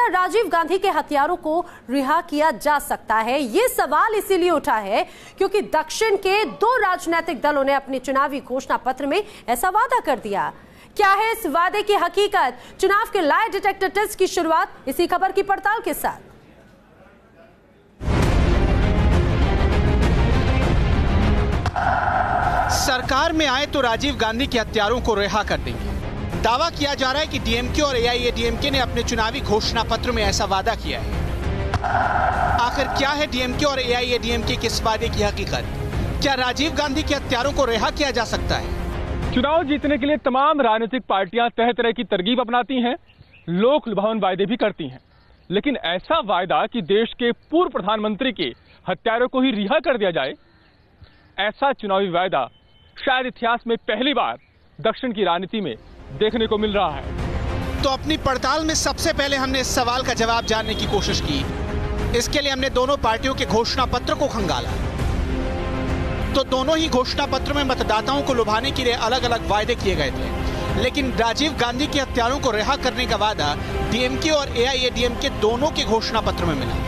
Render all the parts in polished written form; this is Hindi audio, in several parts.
क्या राजीव गांधी के हत्यारों को रिहा किया जा सकता है? ये सवाल इसीलिए उठा है क्योंकि दक्षिण के 2 राजनीतिक दलों ने अपने चुनावी घोषणा पत्र में ऐसा वादा कर दिया। क्या है इस वादे की हकीकत? चुनाव के लाई डिटेक्टर टेस्ट की शुरुआत इसी खबर की पड़ताल के साथ। सरकार में आए तो राजीव गांधी के हत्यारों को रिहा कर देंगे। दावा किया जा रहा है कि डीएमके और एआईएडीएमके ने अपने चुनावी घोषणा पत्र में ऐसा वादा किया है। आखिर क्या है डीएमके और एआईएडीएमके के इस वादे की हकीकत? क्या राजीव गांधी के हत्यारों को रिहा किया जा सकता है? चुनाव जीतने के लिए तमाम राजनीतिक पार्टियां तरह तरह की तरकीब अपनाती हैं, लोक लुभावन वायदे भी करती हैं, लेकिन ऐसा वायदा कि देश के पूर्व प्रधानमंत्री के हत्यारों को ही रिहा कर दिया जाए, ऐसा चुनावी वायदा शायद इतिहास में पहली बार दक्षिण की राजनीति में देखने को मिल रहा है। तो अपनी पड़ताल में सबसे पहले हमने इस सवाल का जवाब जानने की कोशिश की। इसके लिए हमने दोनों पार्टियों के घोषणा पत्र को खंगाला। तो दोनों ही घोषणा पत्र में मतदाताओं को लुभाने के लिए अलग अलग वायदे किए गए थे, लेकिन राजीव गांधी के हत्यारों को रिहा करने का वादा डीएमके और एआईएडीएमके दोनों के घोषणा पत्र में मिला।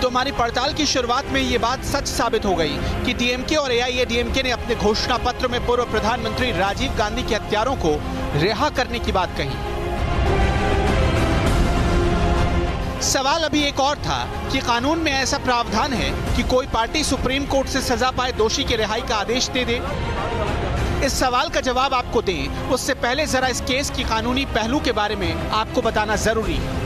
तो हमारी पड़ताल की शुरुआत में ये बात सच साबित हो गई कि डीएमके और एआईएडीएमके ने अपने घोषणा पत्र में पूर्व प्रधानमंत्री राजीव गांधी के हत्यारों को रिहा करने की बात कही। सवाल अभी एक और था कि कानून में ऐसा प्रावधान है कि कोई पार्टी सुप्रीम कोर्ट से सजा पाए दोषी के रिहाई का आदेश दे दे। इस सवाल का जवाब आपको दें उससे पहले जरा इस केस की कानूनी पहलू के बारे में आपको बताना जरूरी है।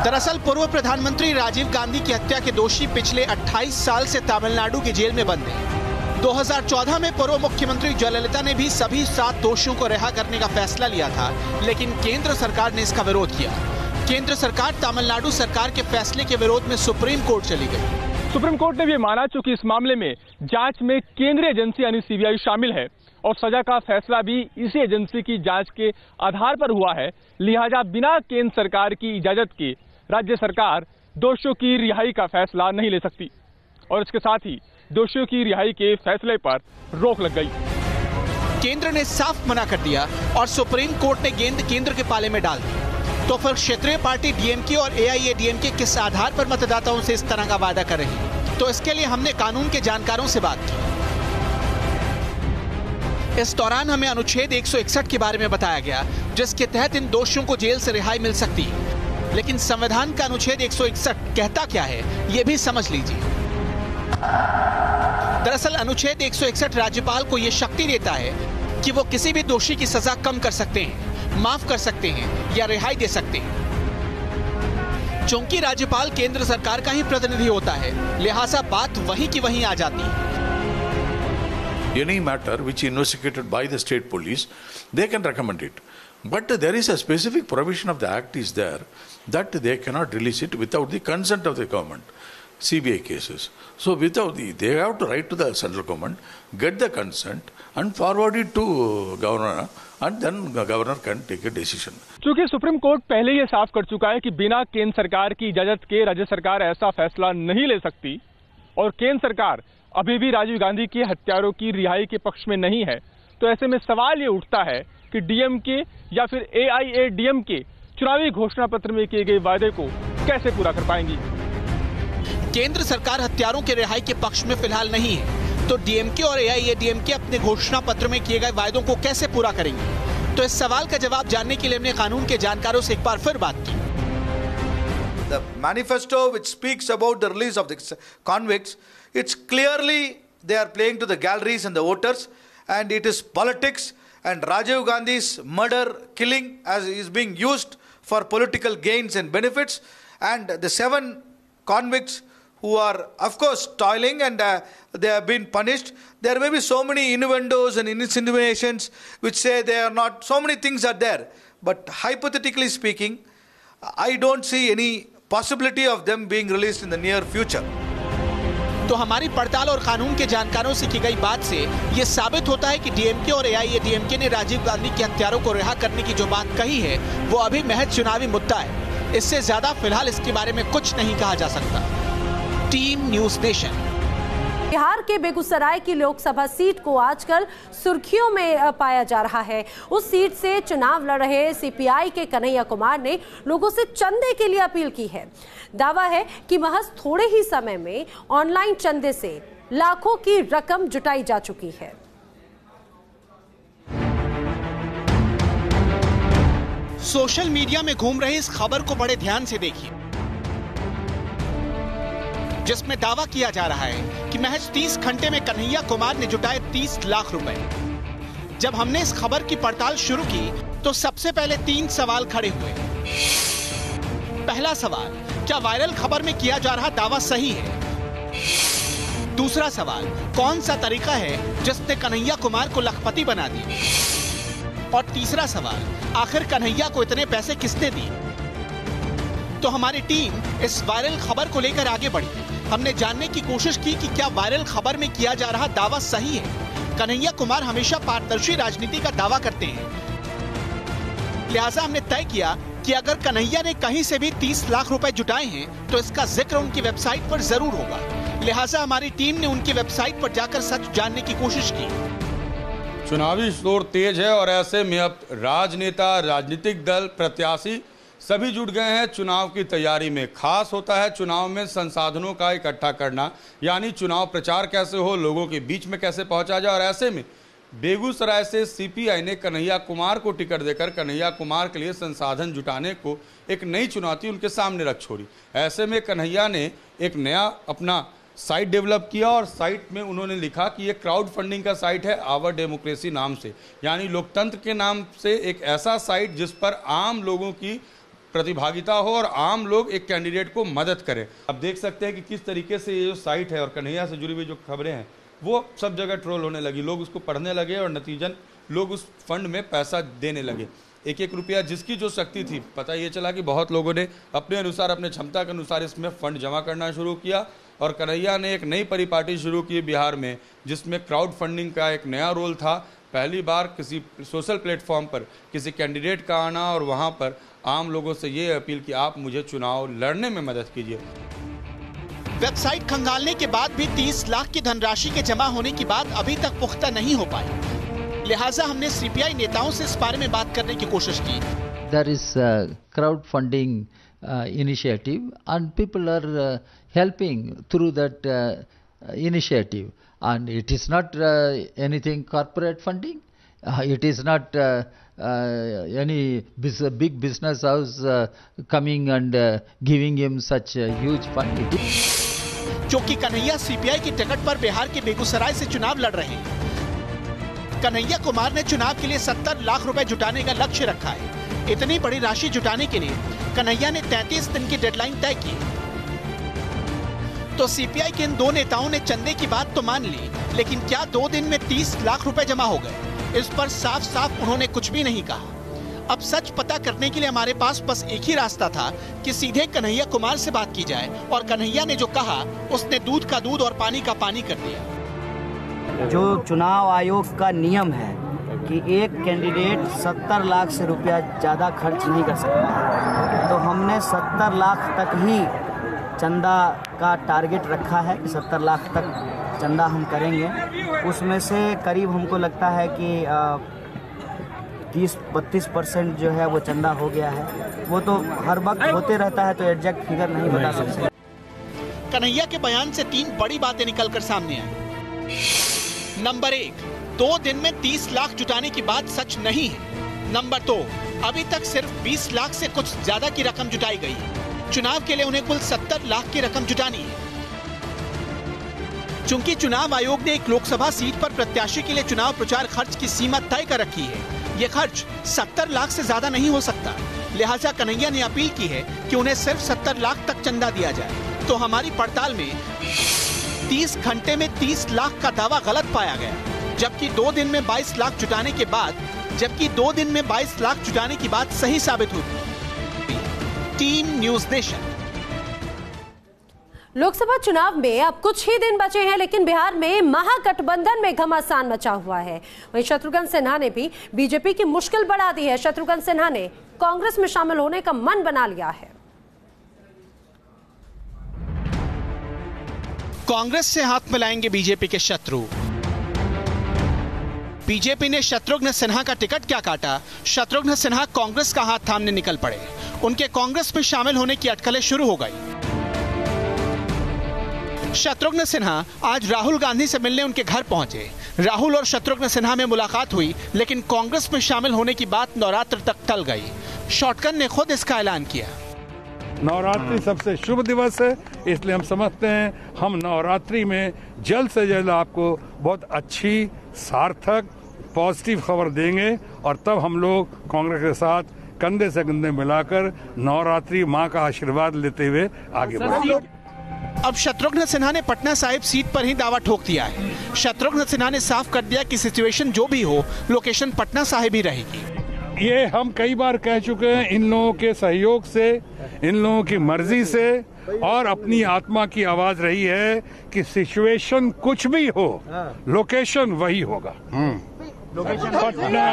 दरअसल पूर्व प्रधानमंत्री राजीव गांधी की हत्या के दोषी पिछले 28 साल से तमिलनाडु की जेल में बंद हैं। 2014 में पूर्व मुख्यमंत्री जयललिता ने भी सभी 7 दोषियों को रिहा करने का फैसला लिया था, लेकिन केंद्र सरकार ने इसका विरोध किया। केंद्र सरकार तमिलनाडु सरकार के फैसले के विरोध में सुप्रीम कोर्ट चली गई। सुप्रीम कोर्ट ने भी माना चूंकि इस मामले में जांच में केंद्रीय एजेंसी यानी सीबीआई शामिल है और सजा का फैसला भी इसी एजेंसी की जांच के आधार पर हुआ है, लिहाजा बिना केंद्र सरकार की इजाजत के राज्य सरकार दोषियों की रिहाई का फैसला नहीं ले सकती और इसके साथ ही दोषियों की रिहाई के फैसले पर रोक लग गई। केंद्र ने साफ मना कर दिया और सुप्रीम कोर्ट ने गेंद केंद्र के पाले में डाल दी। तो फिर क्षेत्रीय पार्टी डीएमके और एआईएडीएमके किस आधार पर मतदाताओं से इस तरह का वादा कर रही है? तो इसके लिए हमने कानून के जानकारों से बात की। इस दौरान हमें अनुच्छेद 161 के बारे में बताया गया, जिसके तहत इन दोषियों को जेल से रिहाई मिल सकती है। लेकिन संविधान का अनुच्छेद 161 कहता क्या है, ये भी समझ लीजिए। दरअसल अनुच्छेद 161 राज्यपाल को यह शक्ति देता है कि वो किसी भी दोषी की सजा कम कर सकते हैं, माफ कर सकते हैं या रिहाई दे सकते हैं। चूंकि राज्यपाल केंद्र सरकार का ही प्रतिनिधि होता है, लिहाजा बात वहीं की वहीं आ जाती है। Any matter which investigated by the state police, they can recommend it. But there is a specific provision of the act is there that they cannot release it without the consent of the government. CBI cases. So they have to write to the central government, get the consent and forward it to governor and then governor can take a decision. चूंकि सुप्रीम कोर्ट पहले ही साफ कर चुका है कि बिना केंद्र सरकार की इजाजत के राज्य सरकार ऐसा फैसला नहीं ले सकती और केंद्र सरकार अभी भी राजीव गांधी के हत्यारों की रिहाई के पक्ष में नहीं है, तो ऐसे में सवाल ये उठता है कि डीएमके या फिर एआईएडीएमके चुनावी घोषणा पत्र में किए गए वादे को कैसे पूरा कर पाएंगी। केंद्र सरकार हत्यारों के रिहाई के पक्ष में फिलहाल नहीं है, तो डीएमके और एआईएडीएमके अपने घोषणा पत्र में किए गए वादों को कैसे पूरा करेंगे? तो इस सवाल का जवाब जानने के लिए हमने कानून के जानकारों से एक बार फिर बात की। The manifesto which speaks about the release of the convicts, it's clearly they are playing to the galleries and the voters, and it is politics, and Rajiv Gandhi's murder, killing as is being used for political gains and benefits, and the 7 convicts who are of course toiling and they have been punished. There may be so many innuendos and insinuations which say they are not, so many things are there, but hypothetically speaking, I don't see any possibility of them being released in the near future. तो हमारी पड़ताल और कानून के जानकारों से की गई बात से ये साबित होता है कि डीएमके और एआईएडीएमके ने राजीव गांधी के हत्यारों को रिहा करने की जो बात कही है वो अभी महज चुनावी मुद्दा है। इससे ज्यादा फिलहाल इसके बारे में कुछ नहीं कहा जा सकता। Team news nation. बिहार के बेगूसराय की लोकसभा सीट को आजकल सुर्खियों में पाया जा रहा है। उस सीट से चुनाव लड़ रहे सीपीआई के कन्हैया कुमार ने लोगों से चंदे के लिए अपील की है। दावा है कि महज थोड़े ही समय में ऑनलाइन चंदे से लाखों की रकम जुटाई जा चुकी है। सोशल मीडिया में घूम रही इस खबर को बड़े ध्यान से देखिए, जिसमें दावा किया जा रहा है कि महज 30 घंटे में कन्हैया कुमार ने जुटाए 30 लाख रुपए। जब हमने इस खबर की पड़ताल शुरू की तो सबसे पहले 3 सवाल खड़े हुए। पहला सवाल, क्या वायरल खबर में किया जा रहा दावा सही है? दूसरा सवाल, कौन सा तरीका है जिसने कन्हैया कुमार को लखपति बना दिया? और तीसरा सवाल, आखिर कन्हैया को इतने पैसे किसने दिए? तो हमारी टीम इस वायरल खबर को लेकर आगे बढ़ी। हमने जानने की कोशिश की कि क्या वायरल खबर में किया जा रहा दावा सही है। कन्हैया कुमार हमेशा पारदर्शी राजनीति का दावा करते हैं, लिहाजा हमने तय किया कि अगर कन्हैया ने कहीं से भी 30 लाख रुपए जुटाए हैं तो इसका जिक्र उनकी वेबसाइट पर जरूर होगा। लिहाजा हमारी टीम ने उनकी वेबसाइट पर जाकर सच जानने की कोशिश की। चुनावी शोर तेज है और ऐसे में अब राजनेता, राजनीतिक दल, प्रत्याशी सभी जुट गए हैं चुनाव की तैयारी में। खास होता है चुनाव में संसाधनों का इकट्ठा करना, यानी चुनाव प्रचार कैसे हो, लोगों के बीच में कैसे पहुंचा जाए। और ऐसे में बेगूसराय से सीपीआई ने कन्हैया कुमार को टिकट देकर कन्हैया कुमार के लिए संसाधन जुटाने को एक नई चुनौती उनके सामने रख छोड़ी। ऐसे में कन्हैया ने एक नया अपना साइट डेवलप किया और साइट में उन्होंने लिखा कि ये क्राउड फंडिंग का साइट है आवर डेमोक्रेसी नाम से, यानी लोकतंत्र के नाम से एक ऐसा साइट जिस पर आम लोगों की प्रतिभागिता हो और आम लोग एक कैंडिडेट को मदद करें। अब देख सकते हैं कि किस तरीके से ये जो साइट है और कन्हैया से जुड़ी हुई जो खबरें हैं वो सब जगह ट्रोल होने लगी, लोग उसको पढ़ने लगे और नतीजन लोग उस फंड में पैसा देने लगे। एक एक रुपया जिसकी जो शक्ति थी, पता ये चला कि बहुत लोगों ने अपने अनुसार, अपने क्षमता के अनुसार इसमें फंड जमा करना शुरू किया। और कन्हैया ने एक नई परिपाटी शुरू की बिहार में, जिसमें क्राउड फंडिंग का एक नया रोल था। पहली बार किसी सोशल प्लेटफॉर्म पर किसी कैंडिडेट का आना और वहां पर आम लोगों से ये अपील कि आप मुझे चुनाव लड़ने में मदद कीजिए। वेबसाइट खंगालने के बाद भी 30 लाख की धनराशि के जमा होने की बात अभी तक पुख्ता नहीं हो पाई। लिहाजा हमने सीपीआई नेताओं से इस बारे में बात करने की कोशिश की। There is crowd funding initiative and people are helping through that initiative, and it is not anything corporate funding. It is not any big business house coming and giving him such a huge fund. क्योंकि कन्हैया सीपीआई की टिकट पर बिहार के बेगूसराय से चुनाव लड़ रहे हैं। कन्हैया कुमार ने चुनाव के लिए 70 लाख रुपए जुटाने का लक्ष्य रखा है। इतनी बड़ी राशि जुटाने के लिए कन्हैया ने 33 दिन की डेडलाइन तय की। तो सीपीआई के इन दो नेताओं ने चंदे की बात तो मान ली, लेकिन क्या 2 दिन में 30 लाख रुपए जमा हो गए? इस पर साफ साफ उन्होंने कुछ भी नहीं कहा। अब सच पता करने के लिए हमारे पास बस एक ही रास्ता था कि सीधे कन्हैया कुमार से बात की जाए, और कन्हैया ने जो कहा उसने दूध का दूध और पानी का पानी कर दिया। जो चुनाव आयोग का नियम है कि एक कैंडिडेट 70 लाख से रुपया ज़्यादा खर्च नहीं कर सकता, तो हमने 70 लाख तक ही चंदा का टारगेट रखा है कि 70 लाख तक चंदा हम करेंगे। उसमें से करीब हमको लगता है कि 30-32% जो है वो चंदा हो गया है। वो तो हर वक्त होते रहता है, तो एग्जैक्ट फिगर नहीं बता सकते। कन्हैया के बयान से 3 बड़ी बातें निकलकर सामने आई। नंबर 1, 2 दिन में 30 लाख जुटाने की बात सच नहीं है। नंबर 2, अभी तक सिर्फ 20 लाख से कुछ ज्यादा की रकम जुटाई गई है। चुनाव के लिए उन्हें कुल 70 लाख की रकम जुटानी है। चूंकि चुनाव आयोग ने एक लोकसभा सीट पर प्रत्याशी के लिए चुनाव प्रचार खर्च की सीमा तय कर रखी है, ये खर्च 70 लाख से ज्यादा नहीं हो सकता। लिहाजा कन्हैया ने अपील की है कि उन्हें सिर्फ 70 लाख तक चंदा दिया जाए। तो हमारी पड़ताल में 30 घंटे में 30 लाख का दावा गलत पाया गया, जबकि 2 दिन में 22 लाख जुटाने की बात सही साबित हुई। Team news nation. लोकसभा चुनाव में अब कुछ ही दिन बचे हैं, लेकिन बिहार में महागठबंधन में घमासान मचा हुआ है। वहीं शत्रुघ्न सिन्हा ने भी बीजेपी की मुश्किल बढ़ा दी है। शत्रुघ्न सिन्हा ने कांग्रेस में शामिल होने का मन बना लिया है। कांग्रेस से हाथ मिलाएंगे बीजेपी के शत्रु। बीजेपी ने शत्रुघ्न सिन्हा का टिकट क्या काटा? शत्रुघ्न सिन्हा कांग्रेस का हाथ थामने निकल पड़े। उनके कांग्रेस में शामिल होने की अटकलें शुरू हो गई। शत्रुघ्न सिन्हा आज राहुल गांधी से मिलने उनके घर पहुंचे। राहुल और शत्रुघ्न सिन्हा में मुलाकात हुई, लेकिन कांग्रेस में शामिल होने की बात नवरात्र तक टल गई। शॉटगन ने खुद इसका ऐलान किया। नवरात्रि सबसे शुभ दिवस है, इसलिए हम समझते हैं हम नवरात्रि में जल्द से जल्द आपको बहुत अच्छी, सार्थक, पॉजिटिव खबर देंगे और तब हम लोग कांग्रेस के साथ कंधे से कंधे मिलाकर नवरात्रि मां का आशीर्वाद लेते हुए आगे बढ़ेंगे। अब शत्रुघ्न सिन्हा ने पटना साहिब सीट पर ही दावा ठोक दिया है। शत्रुघ्न सिन्हा ने साफ कर दिया कि सिचुएशन जो भी हो, लोकेशन पटना साहिब ही रहेगी। ये हम कई बार कह चुके हैं, इन लोगों के सहयोग से, इन लोगों की मर्जी से और अपनी आत्मा की आवाज रही है कि सिचुएशन कुछ भी हो, लोकेशन वही होगा। पटना।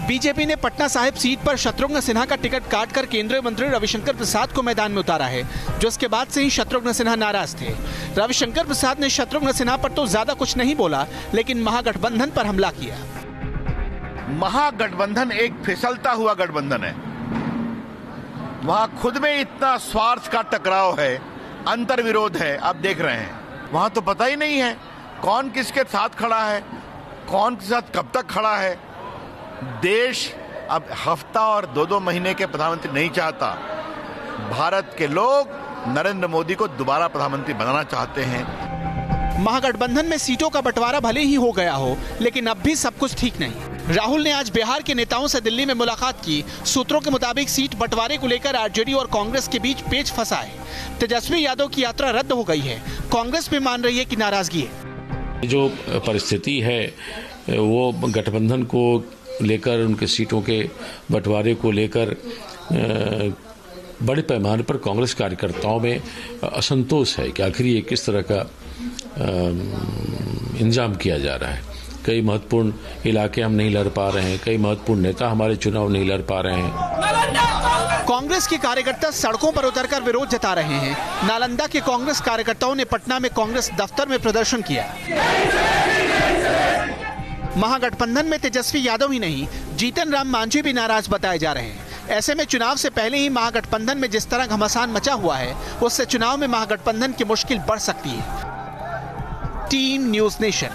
बीजेपी ने पटना साहिब सीट पर शत्रुघ्न सिन्हा का टिकट काटकर केंद्रीय मंत्री रविशंकर प्रसाद को मैदान में उतारा है, जो इसके बाद से ही शत्रुघ्न सिन्हा नाराज थे। रविशंकर प्रसाद ने शत्रुघ्न सिन्हा पर तो ज्यादा कुछ नहीं बोला, लेकिन महागठबंधन पर हमला किया। महागठबंधन एक फिसलता हुआ गठबंधन है। वहां खुद में इतना स्वार्थ का टकराव है, अंतर विरोध है। आप देख रहे हैं वहां तो पता ही नहीं है कौन किसके साथ खड़ा है, कौन के साथ कब तक खड़ा है। देश अब हफ्ता और 2-2 महीने के प्रधानमंत्री नहीं चाहता। भारत के लोग नरेंद्र मोदी को दोबारा प्रधानमंत्री बनाना चाहते हैं। महागठबंधन में सीटों का बंटवारा भले ही हो गया हो, लेकिन अब भी सब कुछ ठीक नहीं। राहुल ने आज बिहार के नेताओं से दिल्ली में मुलाकात की। सूत्रों के मुताबिक सीट बंटवारे को लेकर आरजेडी और कांग्रेस के बीच पेच फंसा है। तेजस्वी यादव की यात्रा रद्द हो गई है। कांग्रेस भी मान रही है कि नाराजगी है। जो परिस्थिति है वो गठबंधन को लेकर, उनके सीटों के बंटवारे को लेकर बड़े पैमाने पर कांग्रेस कार्यकर्ताओं में असंतोष है कि आखिर ये किस तरह का इंतजाम किया जा रहा है। कई महत्वपूर्ण इलाके हम नहीं लड़ पा रहे हैं, कई महत्वपूर्ण नेता हमारे चुनाव नहीं लड़ पा रहे हैं। कांग्रेस के कार्यकर्ता सड़कों पर उतरकर विरोध जता रहे हैं। नालंदा के कांग्रेस कार्यकर्ताओं ने पटना में कांग्रेस दफ्तर में प्रदर्शन किया। महागठबंधन में तेजस्वी यादव ही नहीं, जीतन राम मांझी भी नाराज बताए जा रहे हैं। ऐसे में चुनाव से पहले ही महागठबंधन में जिस तरह घमासान मचा हुआ है, उससे चुनाव में महागठबंधन की मुश्किल बढ़ सकती है। Team news nation.